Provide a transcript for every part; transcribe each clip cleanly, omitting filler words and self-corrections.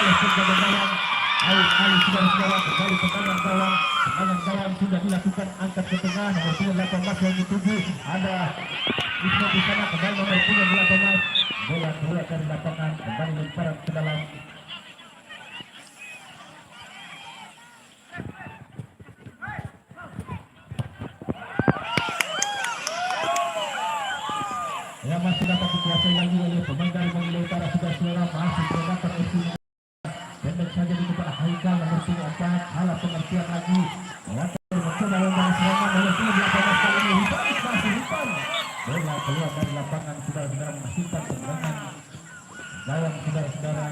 oleh penjaga gawang. Alih-alih saudara-saudara kembali tendangan gawang. Tendangan gawang sudah dilakukan, angkat ke tengah nomor 18 yang dituju. Ada Ismail di sana, kembali nomor 18. Bola keluar dari lapangan, kembali lemparan ke dalam. Yang masih dapat dikuasai lagi oleh pemain dari Manggila Utara, saudara-saudara, masih terdapat FC. Pendek saja di kepada Haikal nomor 4, salah pengertian lagi. Mencoba lompatan serangan oleh 18 kali ini, masih hitam. Bola keluar dari lapangan, saudara-saudara, menghasilkan tendangan gawang, saudara-saudara.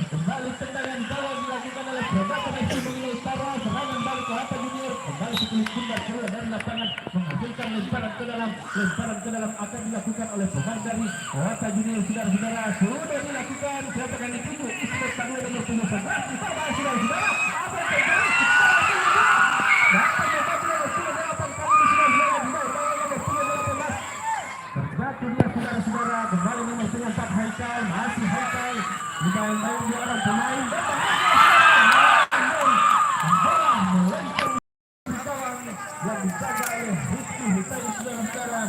Kembali tendangan gawang dilakukan oleh Predator FC Manggila Utara. Serangan balik ke Hatta Junior, kembali sekulit tunggal keluar dari lapangan, menghasilkan lemparan ke dalam. Lemparan ke dalam akan dilakukan oleh pemain dari Hatta Junior, saudara-saudara. Sudah dilakukan, siapa akan dituju? Ismet Tanua nomor 11. Kita bahas, saudara-saudara, apa yang terjadi? Dapat nomor 18 kali ini, saudara-saudara, di bawah nomor 18. Terjatuh dia, saudara-saudara. Kembali nomor 4 Haikal, masih Haikal. Dimain-main di orang pemain. Bola melempar di gawang yang dijaga oleh Rizky Hussein, saudara-saudara.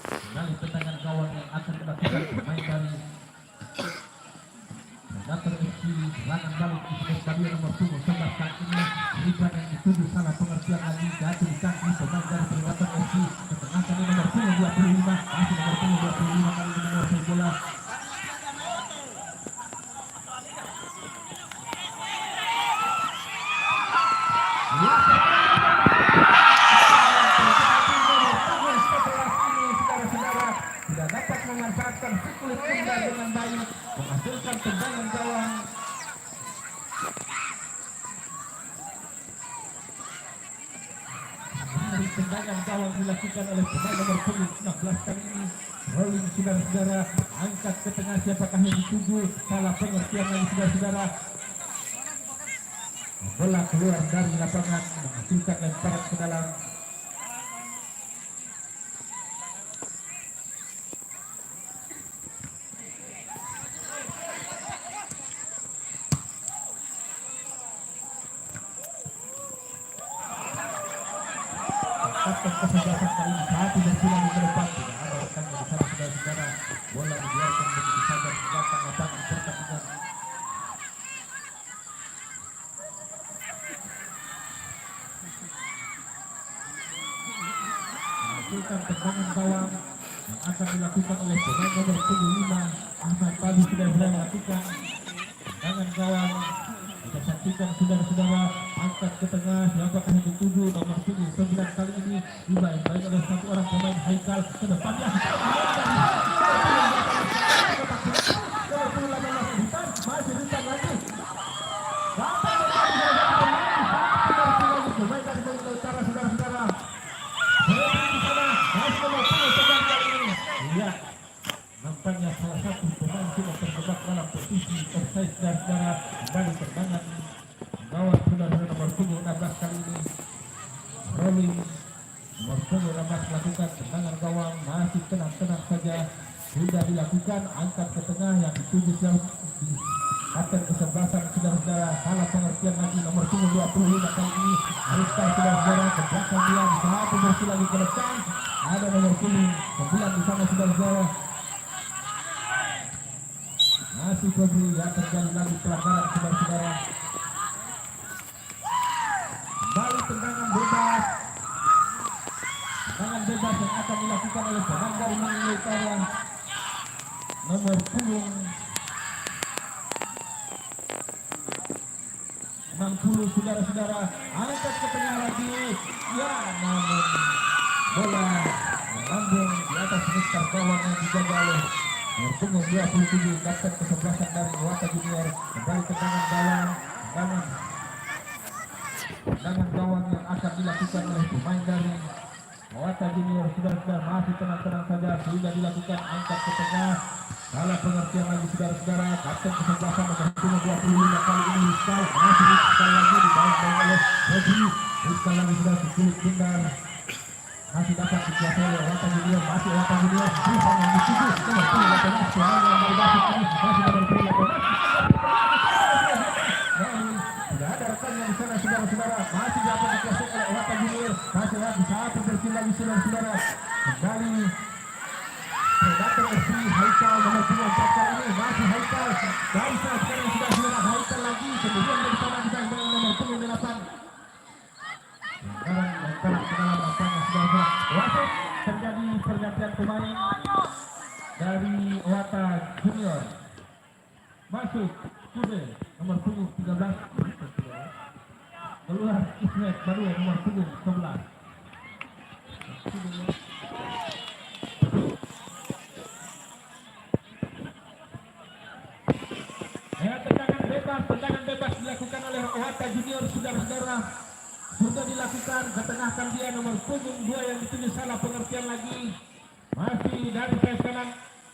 Kembali tendangan gawang yang akan dilakukan pemain dari Predator FC. Serangan balik di stadion nomor 11 kali ini. Ribet yang dituju, salah pengertian lagi. Jatuh di kaki pemain dari Predator FC. Ketengahkan ini nomor 25. Masih nomor 25 kali ini menguasai bola. Tidak dapat memanfaatkan sekulit tunggal dengan baik, menghasilkan tendangan gawang. Dari tendangan gawang dilakukan oleh pemain nomor 16 kali ini. Rolling, saudara-saudara, angkat ke tengah, siapakah yang dituju? Salah pengertian lagi, saudara-saudara. Bola keluar dari lapangan, menghasilkan lemparan ke dalam. Atas kesebelasan kali ini satu dan pulang ke depan, tidak ada rekannya di sana, saudara-saudara. Bola dibiarkan begitu saja di belakang lapangan pertandingan. Menghasilkan tendangan gawang yang akan dilakukan oleh pemain nomor 25 Ahmad Padi. Sudah melakukan tendangan gawang. Kita saksikan, saudara-saudara, angkat ke tengah, siapakah yang dituju? Nomor 9 kali ini dimain-main oleh satu orang pemain Haikal. Ke depannya masih hitam lagi. Pemain dari Manggila Utara, saudara-saudara. Di sana masih nomor 9 kali ini. Iya, nampaknya salah satu pemain sudah terjebak dalam posisi offside, saudara-saudara. Kembali tendangan gawang, saudara-saudara, nomor 16 kali ini. Rolling nomor 16 melakukan tendangan gawang, masih tenang-tenang saja. Sudah dilakukan, angkat ke tengah, yang dituju kapten kesebelasan, saudara-saudara. Salah pengertian lagi, nomor 25 kali ini. Arista, saudara-saudara, ke belakang dia, satu bersih lagi ke depan. Ada nomor 9 di sana, saudara-saudara. Masih Febri, ya, terjadi lagi pelanggaran, saudara-saudara. Kembali tendangan bebas. Tendangan bebas yang akan dilakukan oleh pemain dari Manggila Utara, nomor 60, saudara-saudara. Angkat ke tengah lagi. Ya, namun bola melambung di atas mistar gawang yang dijaga oleh nomor 27, kapten kesebelasan dari Hatta Junior. Kembali tendangan gawang. Tendangan tendangan gawang yang akan dilakukan oleh pemain dari Wata Junior. Saudara-saudara, masih tenang-tenang saja, sudah dilakukan angkat ke tengah. Salah pengertian lagi saudara-saudara, kapten kesebelasan nomor 25 kali ini Rizal, masih Rizal lagi dibawa oleh Roji. Rizal lagi sudah sulit pindah, masih dapat dikuasai oleh Wata Junior, masih Wata Junior, Rizal yang dituju, nomor 28 soalnya yang baru masuk ini, masih nomor 28. Tidak ada rekannya di sana saudara-saudara, masih dapat dikuasai oleh Wata Junior, masih lagi satu bersih lagi saudara-saudara, kembali Predator FC Haikal nomor 24 kali ini masih Haikal dari saat sekarang sudah hilang Haikal lagi, kemudian dari sana kita dengan nomor 28 sekarang lemparan ke dalam lapangan saudara. Wasit terjadi pergantian pemain dari Wata Junior, masuk Kude nomor punggung 13, keluar Ismet baru nomor punggung 11. Tendangan bebas dilakukan oleh Wata Junior saudara-saudara, sudah dilakukan, ketengahkan dia nomor punggung 2 yang dituju, salah pengertian lagi, masih dari sayap kanan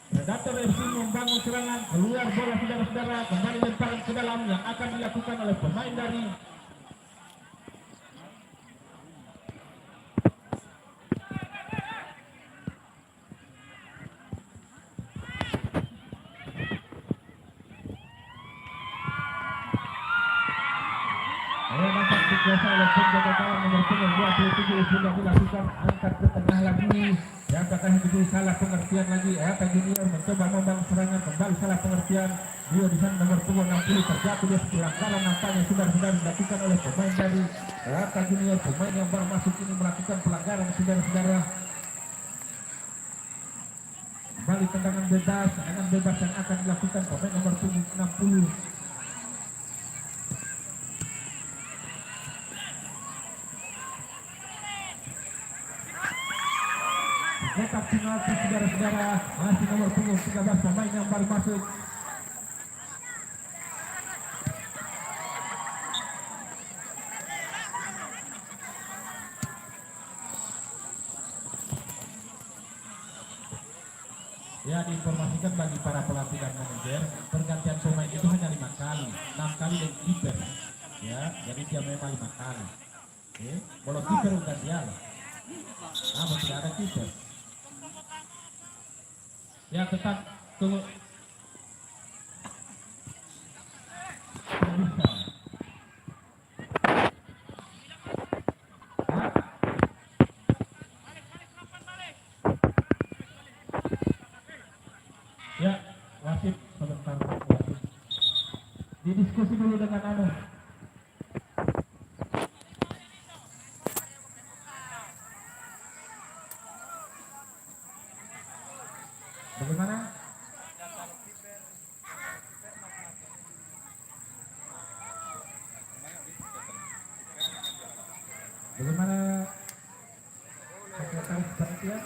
Predator FC membangun serangan, keluar bola saudara-saudara, kembali lemparan ke dalam yang akan dilakukan oleh pemain dari dikuasai oleh penjaga gawang nomor punggung 27 sudah dilakukan angkat ke tengah lagi, dan apakah itu salah pengertian lagi. Wata Junior mencoba membangun serangan, kembali salah pengertian, dia di sana nomor punggung 60 terjatuh, dia pelanggaran nampaknya sudah dilakukan oleh pemain dari Wata Junior. Pemain yang baru masuk ini melakukan pelanggaran saudara-saudara. Kembali tendangan bebas yang akan dilakukan pemain nomor punggung 60. Tetap penalti saudara-saudara, masih nomor punggung 13 pemain yang baru masuk. Ya, diinformasikan bagi para pelatih dan manajer, pergantian pemain itu hanya 5 kali, 6 kali dan kiper. Ya, jadi dia memang 5 kali. Oke, kalau kiper bukan dia, namun tidak ada kiper. Ya, tetap tunggu. Ya, wasit sebentar, wasit. Didiskusi dulu dengan anu. Bagaimana? Bagaimana? Sekretaris panitia?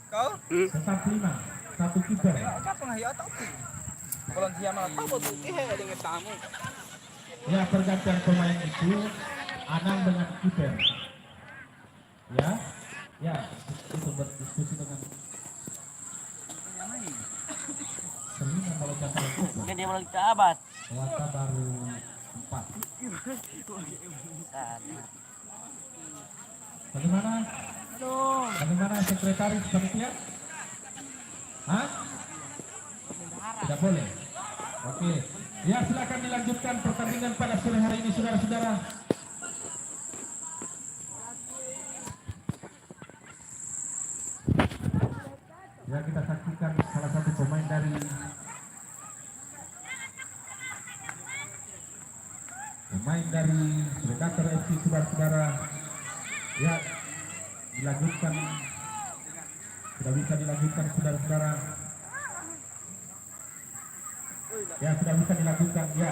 Kau? Tetap 5, 1 kiper. Ya, pergantian pemain itu Anang dengan kiper. Ya, itu berdiskusi dengan Selina kalau jatuh kiper. Mungkin dia mau kita abad. Wata baru 4. Bagaimana? Bagaimana sekretaris panitia? Hah? Tidak boleh. Oke. Ya, silakan dilanjutkan pertandingan pada sore hari ini saudara-saudara. Ya, kita saksikan salah satu pemain dari Predator FC saudara-saudara. Ya, dilanjutkan, sudah bisa dilanjutkan saudara-saudara. Ya, sudah bisa dilanjutkan. Ya,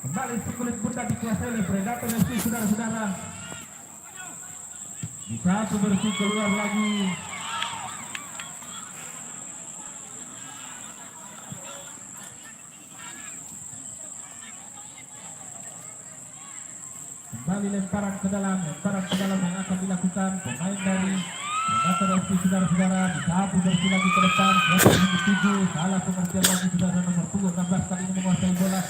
kembali si kulit bunda dikuasai oleh Predator FC saudara-saudara. Bisa bersih keluar lagi. kembali lemparan ke dalam yang akan dilakukan pemain dari Makassar FC, saudara-saudara, disapu bersih lagi ke depan, 7, salah pengertian lagi saudara, nomor punggung 16 kali ini menguasai bola.